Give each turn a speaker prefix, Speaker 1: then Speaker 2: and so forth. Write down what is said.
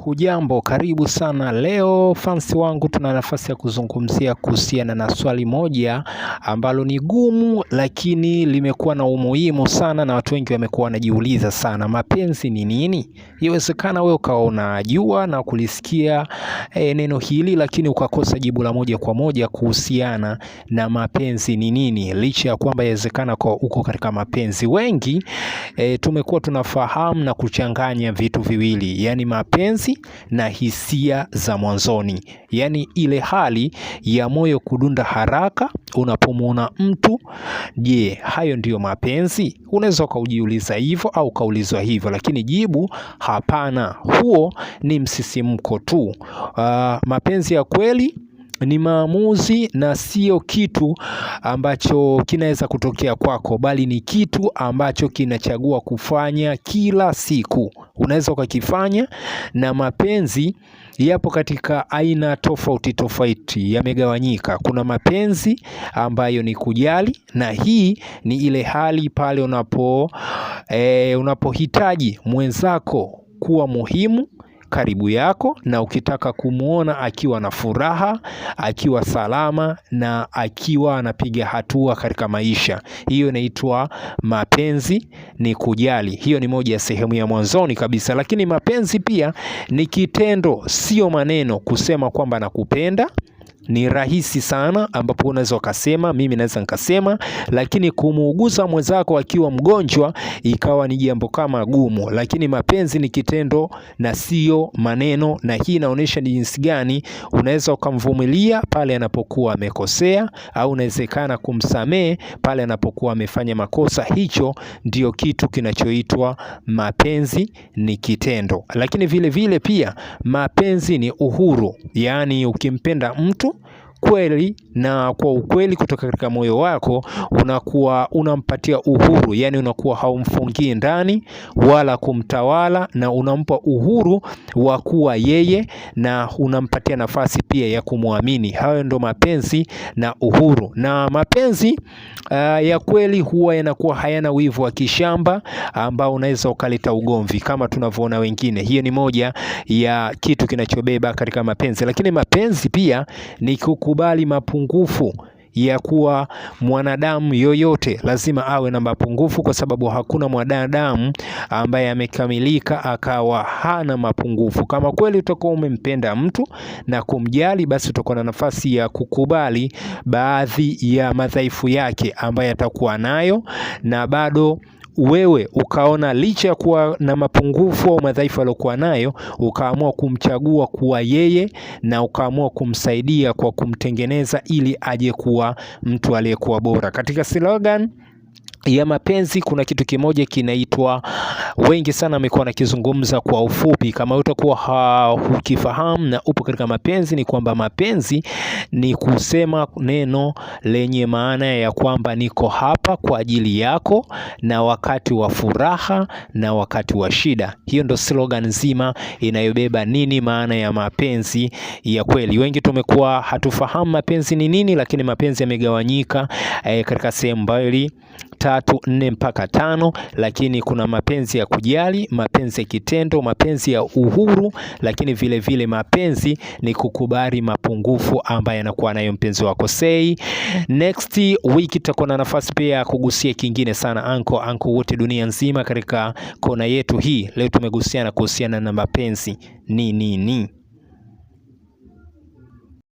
Speaker 1: Hujambo, karibu sana. Leo fansi wangu tuna nafasi ya kuzungumzia kuhusiana na swali moja ambalo ni gumu lakini limekuwa na umuhimu sana na watu wengi wamekuwa wanajiuliza sana. Mapenzi ni nini? Yawezekana wewe ukawa unajua na kulisikia neno hili lakini ukakosa jibu la moja kwa moja kuhusiana na mapenzi ni nini. Licha ya kwamba yawezekana kwa uko katika mapenzi, wengi tumekuwa tunafahamu na kuchanganya vitu viwili, yani mapenzi na hisia za mwanzoni, yani ile hali ya moyo kudunda haraka unapomwona mtu. Je, hayo ndiyo mapenzi? Unaweza ukaujiuliza hivyo au kaulizwa hivyo, lakini jibu hapana, huo ni msisimko tu. Mapenzi ya kweli ni maamuzi na sio kitu ambacho kinaweza kutokea kwako, bali ni kitu ambacho kinachagua kufanya kila siku. Unaweza ukakifanya, na mapenzi yapo katika aina tofauti tofauti, yamegawanyika. Kuna mapenzi ambayo ni kujali, na hii ni ile hali pale unapohitaji mwenzako kuwa muhimu karibu yako, na ukitaka kumuona akiwa na furaha, akiwa salama na akiwa anapiga hatua katika maisha. Hiyo inaitwa mapenzi ni kujali. Hiyo ni moja ya sehemu ya mwanzoni kabisa. Lakini mapenzi pia ni kitendo, sio maneno. Kusema kwamba nakupenda ni rahisi sana, ambapo unaweza ukasema, mimi naweza nikasema, lakini kumuuguza mwenzako akiwa mgonjwa ikawa ni jambo kama gumu. Lakini mapenzi ni kitendo na sio maneno, na hii inaonyesha ni jinsi gani unaweza ukamvumilia pale anapokuwa amekosea, au unawezekana kumsamehe pale anapokuwa amefanya makosa. Hicho ndio kitu kinachoitwa mapenzi ni kitendo. Lakini vile vile pia mapenzi ni uhuru, yani ukimpenda mtu kweli na kwa ukweli kutoka katika moyo wako, unakuwa unampatia uhuru, yani unakuwa haumfungii ndani wala kumtawala, na unampa uhuru wa kuwa yeye, na unampatia nafasi pia ya kumwamini. Hayo ndo mapenzi na uhuru. Na mapenzi ya kweli huwa yanakuwa hayana wivu wa kishamba ambao unaweza ukaleta ugomvi kama tunavyoona wengine. Hiyo ni moja ya kitu kinachobeba katika mapenzi. Lakini mapenzi pia ni kukubali mapungufu ya kuwa mwanadamu yoyote lazima awe na mapungufu, kwa sababu hakuna mwanadamu ambaye amekamilika akawa hana mapungufu. Kama kweli utakuwa umempenda mtu na kumjali, basi utakuwa na nafasi ya kukubali baadhi ya madhaifu yake ambaye atakuwa nayo, na bado wewe ukaona licha ya kuwa na mapungufu au madhaifu aliyokuwa nayo, ukaamua kumchagua kuwa yeye, na ukaamua kumsaidia kwa kumtengeneza ili aje kuwa mtu aliyekuwa bora. Katika slogan ya mapenzi kuna kitu kimoja kinaitwa, wengi sana wamekuwa nakizungumza kwa ufupi. Kama utakuwa hukifahamu na upo katika mapenzi, ni kwamba mapenzi ni kusema neno lenye maana ya kwamba niko hapa kwa ajili yako, na wakati wa furaha na wakati wa shida. Hiyo ndo slogan nzima inayobeba nini maana ya mapenzi ya kweli. Wengi tumekuwa hatufahamu mapenzi ni nini, lakini mapenzi yamegawanyika katika sehemu mbili, 3, 4 mpaka 5. Lakini kuna mapenzi ya kujali, mapenzi ya kitendo, mapenzi ya uhuru, lakini vile vile mapenzi ni kukubali mapungufu ambaye anakuwa nayo mpenzi wako. Next week tutakuwa na nafasi pia ya kugusia kingine sana, anko wote dunia nzima katika kona yetu hii. Leo tumegusiana kuhusiana na mapenzi ni nini.